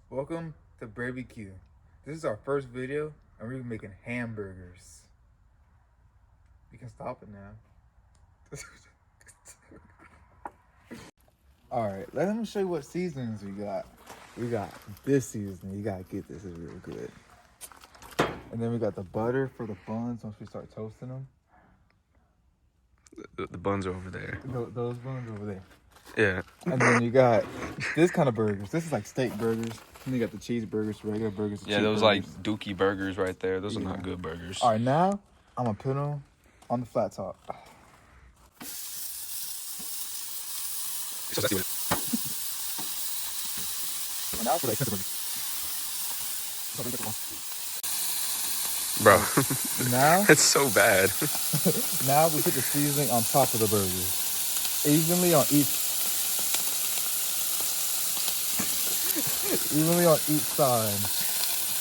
Welcome to BBQ. This is our first video, and we're making hamburgers. You can stop it now. All right, let me show you what seasonings we got. We got this seasoning. You gotta get this; it's real good. And then we got the butter for the buns once we start toasting them. The buns are over there. Those buns over there. Yeah. And then you got this kind of burgers. This is like steak burgers. And you got the cheeseburgers, regular burgers. Yeah, those like dookie burgers right there. Those are not good burgers. All right, now I'm gonna put them on the flat top. Now for the expensive burgers. Bro, Now it's so bad. now we put the seasoning on top of the burgers. Evenly on each side.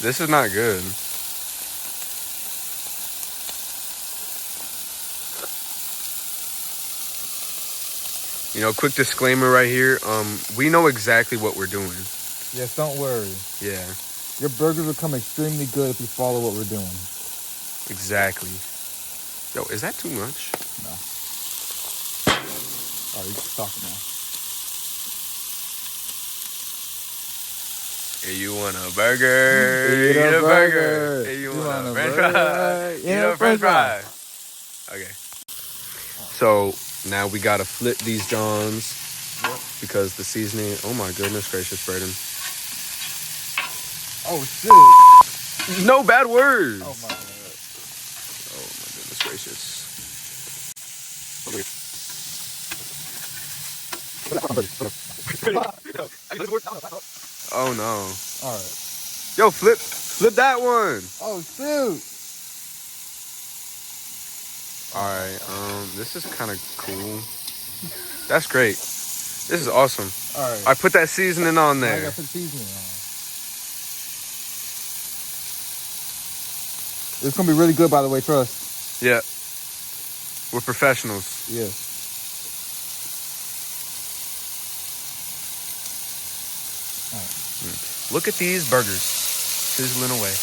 This is not good. You know, quick disclaimer right here. We know exactly what we're doing. Yes, don't worry. Yeah. Your burgers will come extremely good if you follow what we're doing. Exactly. Yo, is that too much? No. All right, you can stop it now. Hey, you want a burger? Eat a burger. Hey, you want a french fry? Eat a french fry. Okay. So now we gotta flip these Johns. Yep. Because the seasoning. Oh my goodness gracious, Braden. Oh shit! No bad words. Oh my god. Oh my goodness gracious. Oh no. All right. Yo, flip that one. Oh shoot! All right. This is kind of cool. That's great. This is awesome. All right. I put that seasoning on Now I there. gotta put seasoning on. It's gonna be really good, by the way. Trust. Yeah. We're professionals. Yes. All right. Look at these burgers sizzling away.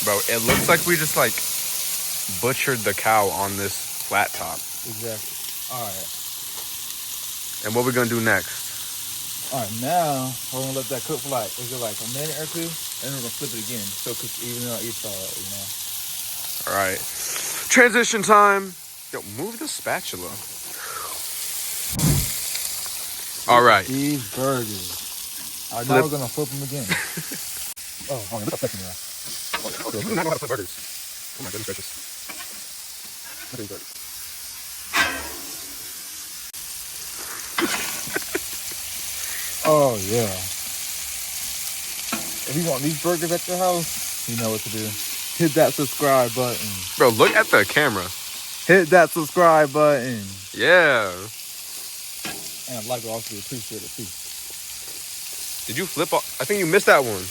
Bro, it looks like we just like butchered the cow on this flat top. Exactly. All right. And what we're gonna do next? All right. Now we're gonna let that cook for like a minute or two, and then we're gonna flip it again so it cooks evenly on each side. You know. All right. Transition time. Yo, move the spatula. All right. These burgers. All right, now we're gonna flip them again. Oh, look how second now. I do not know how to flip burgers. Oh my goodness gracious. Look at these burgers. Oh yeah. If you want these burgers at your house, you know what to do. Hit that subscribe button. Bro, look at the camera. Hit that subscribe button. Yeah. And a like will also be appreciated too. Did you flip? I think you missed that one.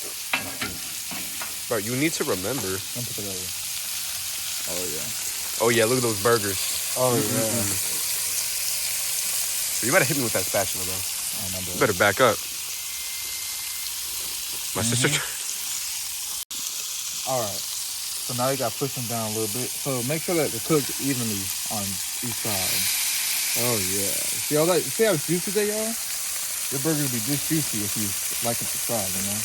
Bro, you need to remember. Let me put it over. Oh yeah. Oh yeah, look at those burgers. Oh yeah. So you better hit me with that spatula, bro. Oh, my bad. You better back up. My sister. All right. So now you got to push them down a little bit. So make sure that they're cooked evenly on each side. Oh yeah. See all that? See how juicy they are? Your burgers will be just juicy if you like and subscribe. You know.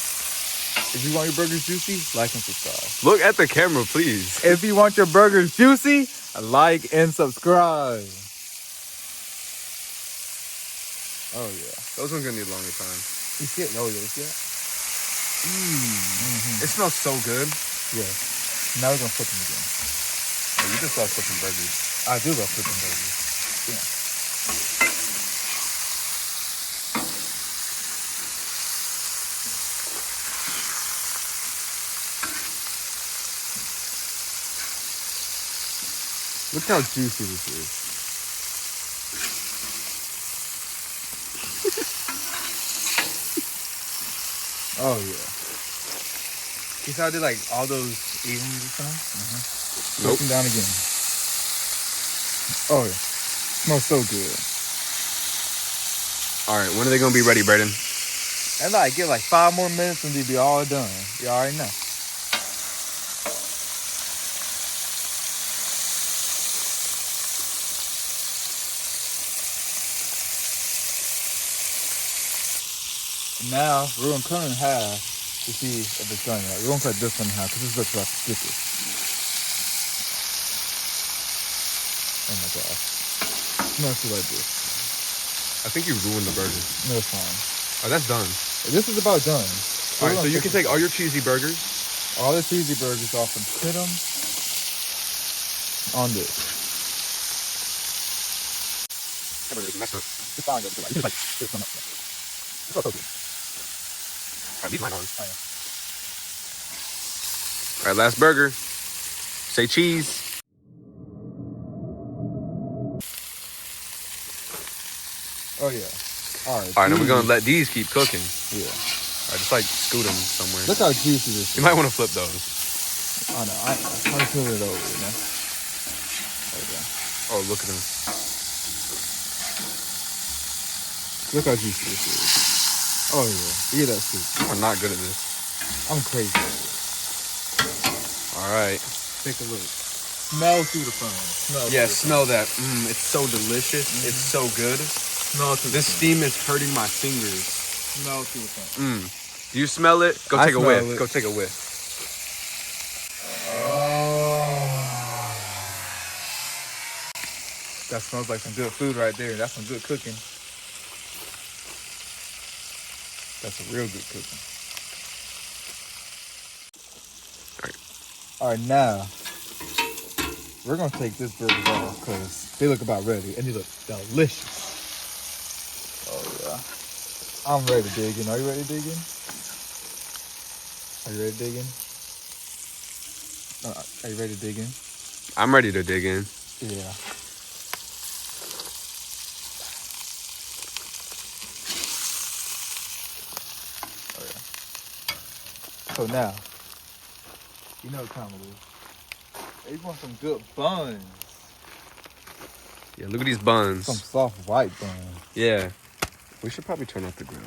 If you want your burgers juicy, like and subscribe. Look at the camera, please. If you want your burgers juicy, like and subscribe. Oh yeah. Those ones gonna need a longer time. You see it? Oh yeah, you see it? It smells so good. Yeah. Now we're gonna flip them again. Oh, you just love flipping burgers. I do love flipping burgers. Yeah. Look how juicy this is. Oh yeah. You saw I did like all those evenly just now? Nope. Put them down again. Oh yeah. Smells so good. All right, when are they gonna be ready, Brayden? And like, get like 5 more minutes and they'll be all done. You already know. Now we're gonna cut it in half to see if it's done yet. We're gonna cut this one in half because this looks like the thickest. Oh my gosh. Smells like this. I think you ruined the burger. No, it's fine. Oh, that's done. This is about done. All right, so you can take all your cheesy burgers. All the cheesy burgers off and put them on this. It's fine. It's like this one up. It's all okay. All right, leave mine on. Oh, yeah. All right, last burger. Say cheese. Oh yeah. All right. All right, now we're gonna let these keep cooking. Yeah. All right, just like scoot them somewhere. Look how juicy this is. You might want to flip those. I know. I'm putting it over, you know. There we go. Oh, look at them. Look how juicy this is. Oh yeah. Eat that soup. I'm not good at this. I'm crazy. All right. Take a look. Smell through the phone. Smell that. It's so delicious. It's so good. Smell through This steam is hurting my fingers. Smell through the phone. Do you smell it? Go take a whiff. It. Go take a whiff. That smells like some good food right there. That's some good cooking. That's a real good cooking. All right, now we're gonna take this burger off because they look about ready and they look delicious. Oh yeah, I'm ready to dig in. Are you ready to dig in? Are you ready to dig in? Are you ready to dig in? I'm ready to dig in. Yeah. Oh yeah. So now, you know what time it is. They want some good buns. Yeah, look at these buns. Some soft white buns. Yeah. We should probably turn off the grill.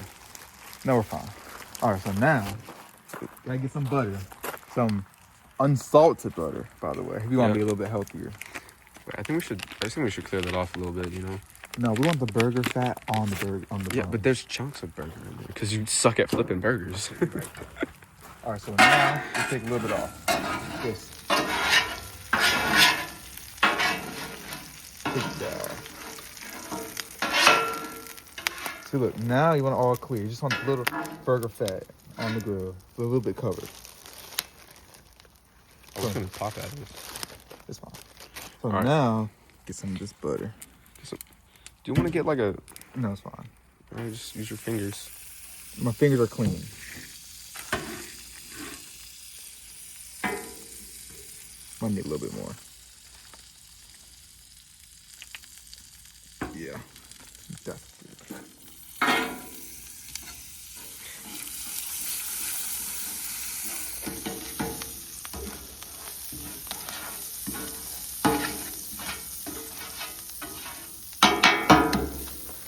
No, we're fine. All right, so now, gotta get some butter. Some unsalted butter, by the way, if you want to be a little bit healthier. Wait, I think we should clear that off a little bit, you know? No, we want the burger fat on the Yeah, bun. but there's chunks of burger in there because you suck at flipping burgers. All right, so now we take a little bit off. This. Take that. See, look, now you want it all clear. You just want a little burger fat on the grill, a little bit covered. I was gonna pop at it. It's fine. So right. now, get some of this butter. Do you want to get like a... No, it's fine. Just use your fingers. My fingers are clean. Might need a little bit more. Yeah. That's good.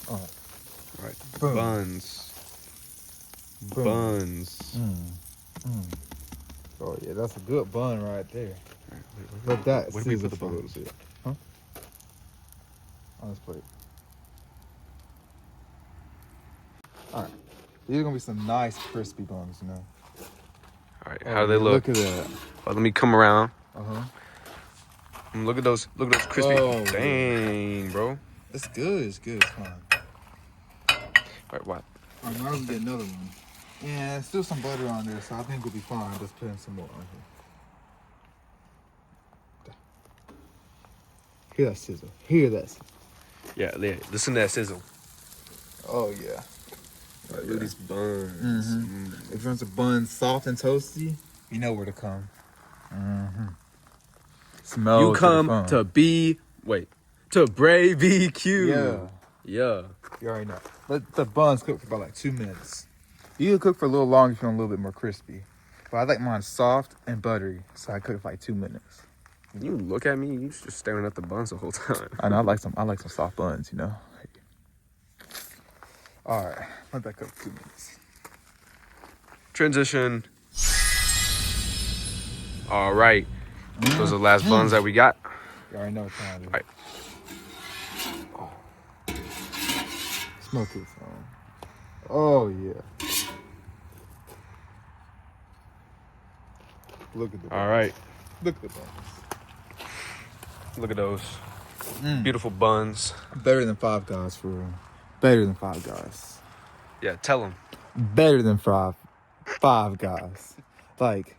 All right. Boom. Buns. Boom. Buns. Oh yeah, that's a good bun right there. Let that sizzle for a little bit. Huh? On this plate. Alright. These are gonna be some nice crispy buns, you know. Alright, how do they look? Look at that. Oh, let me come around. Uh-huh. Look at those crispy. Oh, dang, bro. It's good, it's fine. Alright, what? Alright, now we're gonna get another one. Yeah, there's still some butter on there, so I think we'll be fine. Just putting some more on here. Hear that sizzle. Hear that sizzle. Yeah, listen to that sizzle. Oh, yeah. Look at these buns. If you want the buns soft and toasty, you know where to come. Smell You come to Bray BQ. Yeah. Yeah. You already know. Let the buns cook for about like 2 minutes. You can cook for a little longer if you want a little bit more crispy. But I like mine soft and buttery, so I cook for like 2 minutes. You look at me, you just staring at the buns the whole time. I know I like some soft buns, you know. All right, let that cook 2 minutes. Transition. All right. Those are the last buns that we got. You already know what time it is. All right. Smoke this on. Oh yeah. Look at the buns. All right. Look at the buns. Look at those beautiful buns. Better than Five Guys for real. Better than Five Guys. Yeah, tell them. Better than Five Guys. Like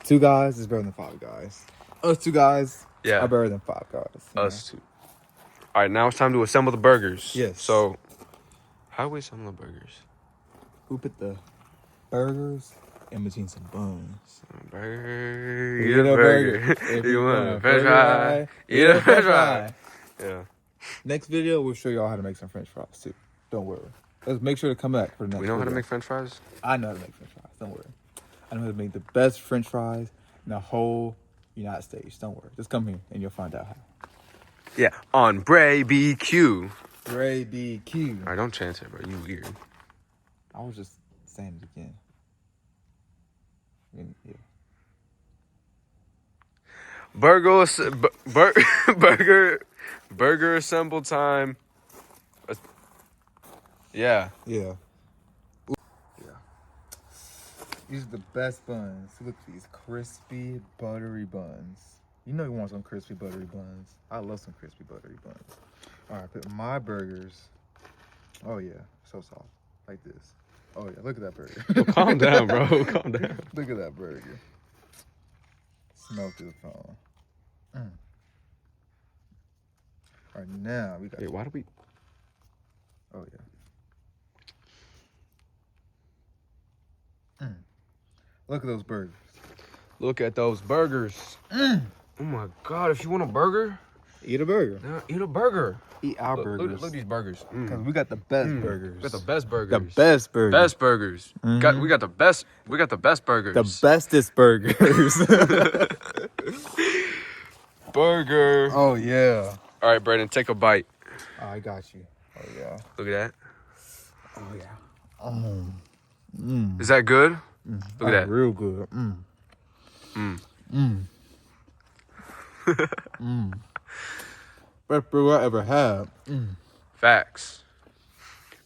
2 guys is better than 5 guys. Us 2 guys Yeah. are better than 5 guys. Us too. All right, now it's time to assemble the burgers. Yes. So, how do we assemble the burgers? Who put the burgers in between some buns? Burger. Eat a burger. If You want a french french fry? Eat a french fry. Yeah. Next video, we'll show y'all how to make some french fries too. Don't worry. Let's make sure to come back for the next We know how to video. make french fries? I know how to make french fries. Don't worry. I know how to make the best french fries in the whole United States. Don't worry. Just come here and you'll find out how. Yeah, on Bray BQ. Bray BQ. All right, don't chance it, bro. You weird. I was just saying it again. Yeah. Burger assemble time. Yeah. Yeah. These are the best buns. Look at these crispy, buttery buns. You know you want some crispy, buttery buns. I love some crispy, buttery buns. All right, put my burgers. Oh yeah, so soft, like this. Oh yeah, look at that burger. Oh, calm down, bro. Calm down. Look at that burger. Smell through the phone. All right, now we got. Wait, why do we? Oh yeah. Look at those burgers. Look at those burgers. Oh my God! If you want a burger, Eat a burger. eat a burger. Eat our burgers. Look at these burgers. Cause we got the best burgers. We got the best burgers. The best burgers. Best burgers. We got the best. We got the best burgers. The bestest burgers. Burger. Oh yeah. All right, Brayden, take a bite. Oh, I got you. Oh yeah. Look at that. Oh yeah. Is that good? Look at that. Real good. Best burger I ever had. Facts.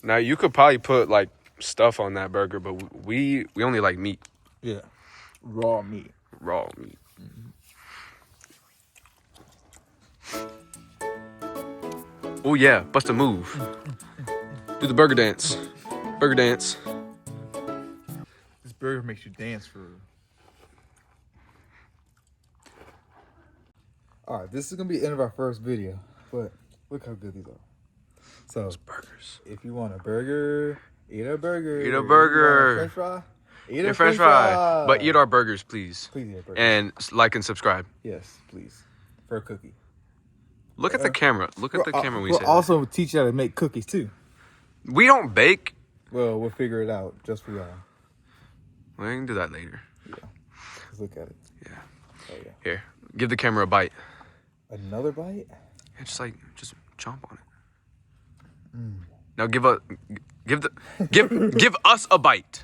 Now you could probably put like stuff on that burger, but we only like meat. Yeah. Raw meat. Raw meat. Oh yeah, bust a move. Do the burger dance. Burger dance. This burger makes you dance for real. Alright, this is gonna be the end of our first video, but look how good these are. So Those burgers. if you want a burger, eat a burger. Eat a burger. You want a french fry? Eat Eat a a french fry. But eat our burgers, please. Please eat a burger. And like and subscribe. Yes, please. For a cookie. Look at the camera. Look at the camera when we say We'll also teach you how to make cookies too. that. We don't bake. Well, we'll figure it out just for y'all. We can do that later. Yeah. Let's look at it. Yeah. Oh yeah. Here, give the camera a bite. Another bite? Yeah, just chomp on it. Now give us a bite.